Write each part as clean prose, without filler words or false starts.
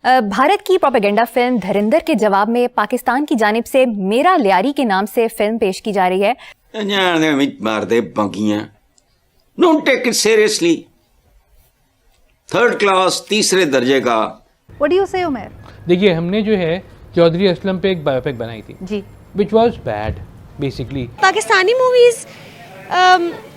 भारत की propaganda film धुरंधर के जवाब में पाकिस्तान की जानिब से मेरा लियारी के नाम से फिल्म पेश की जा रही है। Don't take it seriously. Third class, तीसरे दर्जे का। What do you say, Umar? देखिए, हमने जो है चौधरी असलम पे एक बायोपिक बनाई थी जी, which was bad basically. Pakistani movies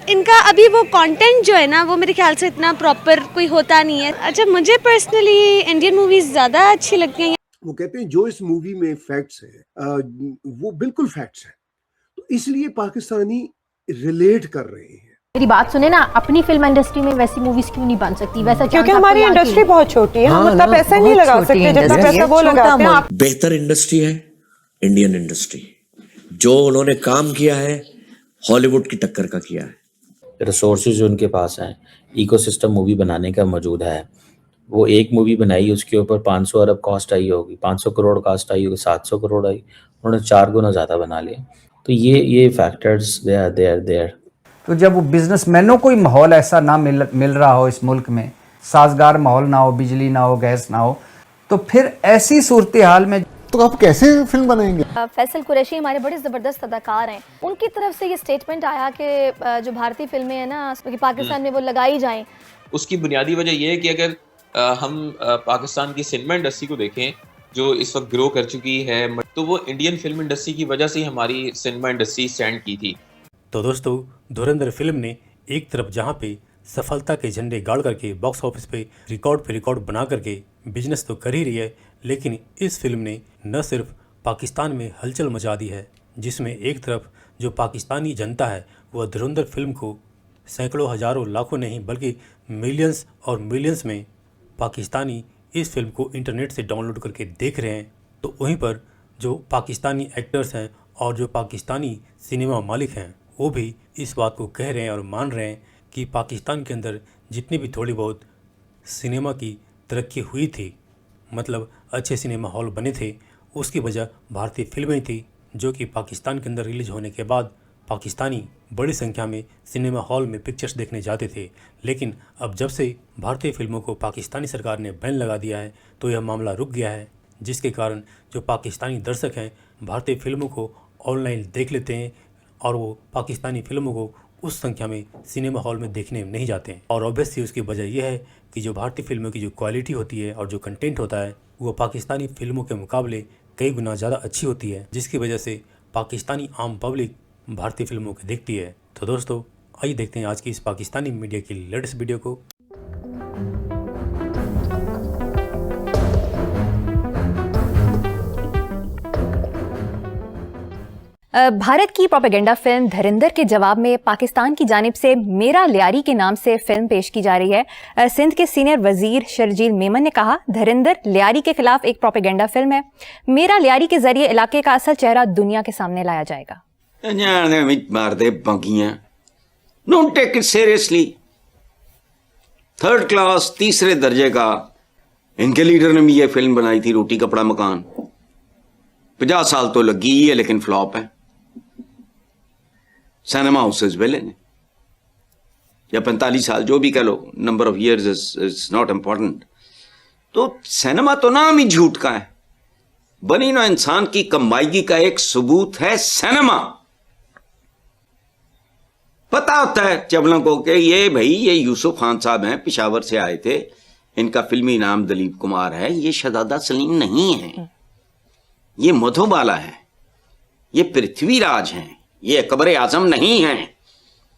इनका अभी वो कंटेंट जो है ना, वो मेरे ख्याल से इतना प्रॉपर कोई होता नहीं है। अच्छा, मुझे पर्सनली इंडियन मूवीज ज़्यादा अच्छी लगती हैं। वो कहते हैं जो इस मूवी में फैक्ट्स है वो बिल्कुल फैक्ट्स है, तो इसलिए पाकिस्तानी रिलेट कर रहे हैं। मेरी बात सुने ना, अपनी फिल्म इंडस्ट्री में वैसी मूवीज क्यों नहीं बन सकती? वैसा क्योंकि हमारी इंडस्ट्री बहुत छोटी है, हम उतना पैसा नहीं लगा सकते जितना पैसा वो लगाते हैं। बेहतर इंडस्ट्री है इंडियन इंडस्ट्री। जो उन्होंने काम किया है हॉलीवुड की टक्कर का किया है। रिसोर्सेज जो उनके पास हैं, इकोसिस्टम मूवी बनाने का मौजूद है। वो एक मूवी बनाई, उसके ऊपर 500 अरब कॉस्ट आई होगी, 500 करोड़ कॉस्ट आई होगी, 700 करोड़ आई, उन्होंने 4 गुना ज़्यादा बना लिया। तो ये फैक्टर्स दे आर देयर। तो जब वो बिजनेसमैनों को ही माहौल ऐसा ना मिल रहा हो, इस मुल्क में साजगार माहौल ना हो, बिजली ना हो, गैस ना हो, तो फिर ऐसी सूरत हाल में तो आप कैसे फिल्म बनाएंगे? फैसल कुरैशी हमारे बड़े ज़बरदस्त अदाकार हैं, उनकी तरफ से ये स्टेटमेंट आया कि जो भारतीय फिल्में हैं ना पाकिस्तान में वो लगाई जाएं। उसकी बुनियादी वजह यह है कि अगर हम पाकिस्तान की सिनेमा इंडस्ट्री को देखें जो इस वक्त ग्रो कर चुकी है, तो वो इंडियन फिल्म इंडस्ट्री की वजह से हमारी सिनेमा इंडस्ट्री स्टैंड की थी। तो दोस्तों, धुरंधर फिल्म ने एक तरफ जहां पे सफलता के झंडे गाड़ करके बॉक्स ऑफिस पे रिकॉर्ड बना करके बिजनेस तो कर ही रही है, लेकिन इस फिल्म ने न सिर्फ पाकिस्तान में हलचल मचा दी है, जिसमें एक तरफ जो पाकिस्तानी जनता है वह धुरंधर फिल्म को सैकड़ों हज़ारों लाखों नहीं बल्कि मिलियंस और मिलियंस में पाकिस्तानी इस फिल्म को इंटरनेट से डाउनलोड करके देख रहे हैं। तो वहीं पर जो पाकिस्तानी एक्टर्स हैं और जो पाकिस्तानी सिनेमा मालिक हैं, वो भी इस बात को कह रहे हैं और मान रहे हैं कि पाकिस्तान के अंदर जितनी भी थोड़ी बहुत सिनेमा की तरक्की हुई थी, मतलब अच्छे सिनेमा हॉल बने थे, उसकी वजह भारतीय फिल्में थी, जो कि पाकिस्तान के अंदर रिलीज होने के बाद पाकिस्तानी बड़ी संख्या में सिनेमा हॉल में पिक्चर्स देखने जाते थे। लेकिन अब जब से भारतीय फिल्मों को पाकिस्तानी सरकार ने बैन लगा दिया है, तो यह मामला रुक गया है, जिसके कारण जो पाकिस्तानी दर्शक हैं भारतीय फिल्मों को ऑनलाइन देख लेते हैं और वो पाकिस्तानी फिल्मों को उस संख्या में सिनेमा हॉल में देखने नहीं जाते हैं। और ऑब्वियसली उसकी वजह यह है कि जो भारतीय फिल्मों की जो क्वालिटी होती है और जो कंटेंट होता है वो पाकिस्तानी फिल्मों के मुकाबले कई गुना ज़्यादा अच्छी होती है, जिसकी वजह से पाकिस्तानी आम पब्लिक भारतीय फिल्मों को देखती है। तो दोस्तों, आइए देखते हैं आज की इस पाकिस्तानी मीडिया की लेटेस्ट वीडियो को। भारत की प्रोपेगेंडा फिल्म धुरंधर के जवाब में पाकिस्तान की जानिब से मेरा लियारी के नाम से फिल्म पेश की जा रही है। सिंध के सीनियर वजीर शर्जील मेमन ने कहा, धुरंधर लियारी के खिलाफ एक प्रोपेगेंडा फिल्म है। मेरा लियारी के जरिए इलाके का असल चेहरा दुनिया के सामने लाया जाएगा। Don't take it seriously. Third class, तीसरे दर्जे का। इनके लीडर ने भी ये फिल्म बनाई थी, रोटी कपड़ा मकान। 50 साल तो लगी ही है, लेकिन फ्लॉप है। सिनेमा हाउसेस वेले ने, या 45 साल, जो भी कह लो, number of years is not important. तो सिनेमा तो नाम ही झूठ का है। बनी ना इंसान की कमाई का एक सबूत है सिनेमा। पता होता है चबलों को कि ये यूसुफ खान साहब हैं, पिशावर से आए थे, इनका फिल्मी नाम दलीप कुमार है, ये शहजादा सलीम नहीं है, ये मधुबाला है, ये पृथ्वीराज हैं, ये अकबर आजम नहीं है,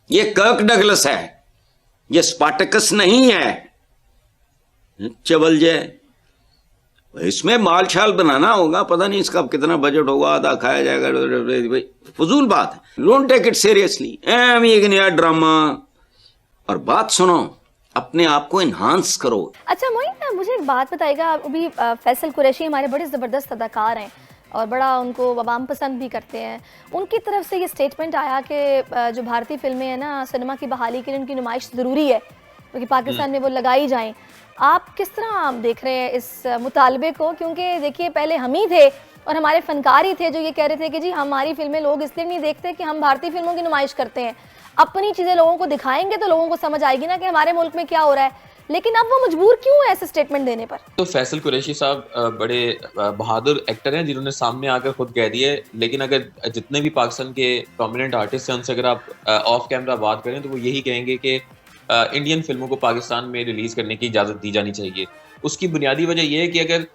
ये कर्क डगलस है, ये स्पार्टकस नहीं है। चबल जय, इसमें माल छाल बनाना होगा, पता नहीं इसका कितना बजट होगा, आधा खाया जाएगा, फजूल बात है। Don't take it seriously. एक नया ड्रामा। और बात सुनो, अपने आप को इन्हांस करो। अच्छा मोइन, मुझे एक बात बताइएगा, अभी फैसल कुरैशी हमारे बड़े ज़बरदस्त अदाकार हैं और बड़ा उनको आवाम पसंद भी करते हैं। उनकी तरफ से ये स्टेटमेंट आया कि जो भारतीय फिल्में हैं ना, सिनेमा की बहाली के लिए उनकी नुमाइश ज़रूरी है, क्योंकि पाकिस्तान में वो लगाई जाएं। आप किस तरह देख रहे हैं इस मुतालबे को? क्योंकि देखिए, पहले हम ही थे और हमारे फनकार ही थे जो ये कह रहे थे कि जी हमारी फिल्में लोग इसलिए नहीं देखते कि हम भारतीय फिल्मों की नुमाइश करते हैं। अपनी चीज़ें लोगों को दिखाएंगे तो लोगों को समझ आएगी ना कि हमारे मुल्क में क्या हो रहा है। लेकिन अब वो मजबूर क्यों है ऐसे स्टेटमेंट देने पर? तो फैसल कुरैशी साहब बड़े बहादुर एक्टर हैं जिन्होंने सामने आकर खुद कह दिए। लेकिन अगर जितने भी पाकिस्तान के प्रोमिनेंट आर्टिस्ट हैं उनसे अगर आप ऑफ कैमरा बात करें तो वो यही कहेंगे कि इंडियन फिल्मों को पाकिस्तान में रिलीज करने की इजाज़त दी जानी चाहिए। उसकी बुनियादी वजह यह है कि अगर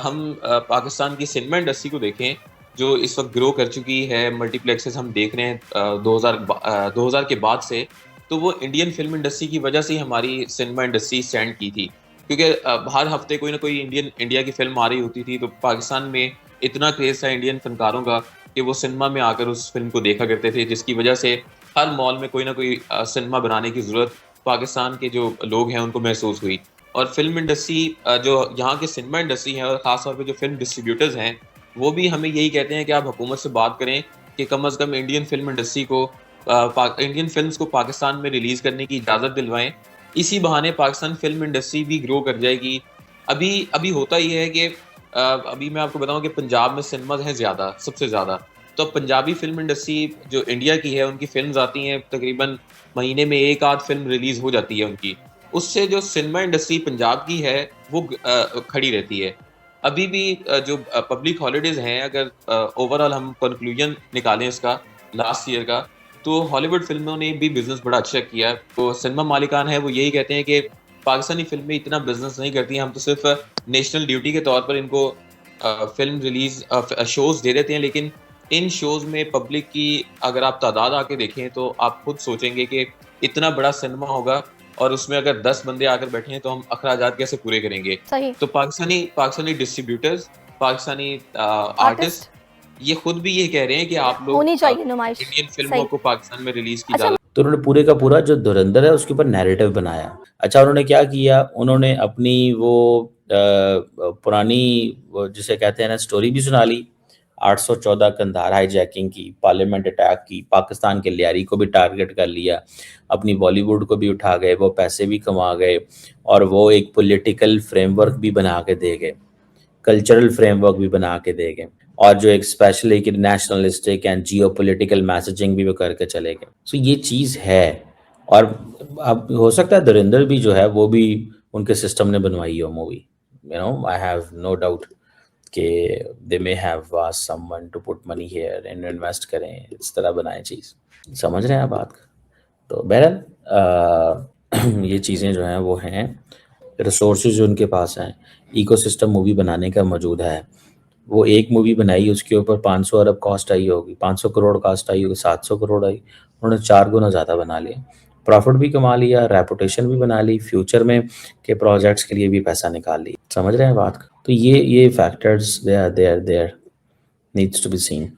हम पाकिस्तान की सिनेमा इंडस्ट्री को देखें जो इस वक्त ग्रो कर चुकी है, मल्टीप्लेक्सेस हम देख रहे हैं 2000 के बाद से, तो वो इंडियन फिल्म इंडस्ट्री की वजह से ही हमारी सिनेमा इंडस्ट्री स्टैंड की थी। क्योंकि हर हफ्ते कोई ना कोई इंडिया की फिल्म आ रही होती थी, तो पाकिस्तान में इतना क्रेज़ था इंडियन फनकारों का कि वो सिनेमा में आकर उस फिल्म को देखा करते थे, जिसकी वजह से हर मॉल में कोई ना कोई सिनेमा बनाने की ज़रूरत पाकिस्तान के जो लोग हैं उनको महसूस हुई। और फिल्म इंडस्ट्री जो यहाँ के सिनेमा इंडस्ट्री है और ख़ास तौर पे जो फिल्म डिस्ट्रीब्यूटर्स हैं वो भी हमें यही कहते हैं कि आप हुकूमत से बात करें कि कम अज़ कम इंडियन फिल्म इंडस्ट्री को इंडियन फिल्म्स को पाकिस्तान में रिलीज़ करने की इजाज़त दिलवाएं। इसी बहाने पाकिस्तान फिल्म इंडस्ट्री भी ग्रो कर जाएगी। अभी होता ही है कि अभी मैं आपको बताऊं कि पंजाब में सिनेमाज हैं ज़्यादा, सबसे ज़्यादा। तो पंजाबी फिल्म इंडस्ट्री जो इंडिया की है उनकी फिल्म्स आती हैं, तकरीबन महीने में एक आध फिल्म रिलीज़ हो जाती है उनकी। उससे जो सिनेमा इंडस्ट्री पंजाब की है वो खड़ी रहती है। अभी भी जो पब्लिक हॉलीडेज़ हैं, अगर ओवरऑल हम कंक्लूजन निकालें इसका लास्ट ईयर का, तो हॉलीवुड फिल्मों ने भी बिजनेस बड़ा अच्छा किया। तो सिनेमा मालिकान है वो यही कहते हैं कि पाकिस्तानी फिल्में इतना बिजनेस नहीं करती हैं, हम तो सिर्फ नेशनल ड्यूटी के तौर पर इनको फिल्म रिलीज शोज़ दे देते हैं। लेकिन इन शोज़ में पब्लिक की अगर आप तादाद आके देखें तो आप खुद सोचेंगे कि इतना बड़ा सिनेमा होगा और उसमें अगर 10 बंदे आकर बैठे हैं तो हम अखराजात कैसे पूरे करेंगे। सही। तो पाकिस्तानी डिस्ट्रीब्यूटर्स, पाकिस्तानी आर्टिस्ट ये खुद भी ये कह रहे हैं कि आप लोग होनी चाहिए नुमाइश इंडियन फिल्मों को पाकिस्तान में रिलीज की अच्छा। तो उन्होंने पूरे का पूरा जो धुरंधर है उसके ऊपर नैरेटिव बनाया। अच्छा, उन्होंने क्या किया, उन्होंने अपनी वो पुरानी जिसे कहते हैं ना स्टोरी भी सुना ली। 814 कंधार हाईजैकिंग की, पार्लियामेंट अटैक की, पाकिस्तान के लियारी को भी टारगेट कर लिया, अपनी बॉलीवुड को भी उठा गए, वो पैसे भी कमा गए और वो एक पॉलिटिकल फ्रेमवर्क भी बना के दे गए, कल्चरल फ्रेमवर्क भी बना के दे गए, और जो एक स्पेशली कि नेशनलिस्टिक एंड जियोपॉलिटिकल मैसेजिंग भी वो करके चले गए। सो ये चीज़ है। और अब हो सकता है धुरंधर भी जो है वो भी उनके सिस्टम ने बनवाई हो movie, you know, I have no doubt कि they may have asked someone to put money here and invest करें, इस तरह बनाए चीज़। समझ रहे हैं आप बात? तो बहरहाल ये चीज़ें जो हैं वो हैं, रिसोर्सेज जो उनके पास हैं, इकोसिस्टम मूवी बनाने का मौजूद है। वो एक मूवी बनाई, उसके ऊपर 500 अरब कॉस्ट आई होगी, 500 करोड़ कॉस्ट आई होगी, 700 करोड़ आई, उन्होंने 4 गुना ज़्यादा बना लिया, प्रॉफिट भी कमा लिया, रेपुटेशन भी बना ली, फ्यूचर में के प्रोजेक्ट्स के लिए भी पैसा निकाल लिया। समझ रहे हैं बात? तो ये factors they are needs to be scene.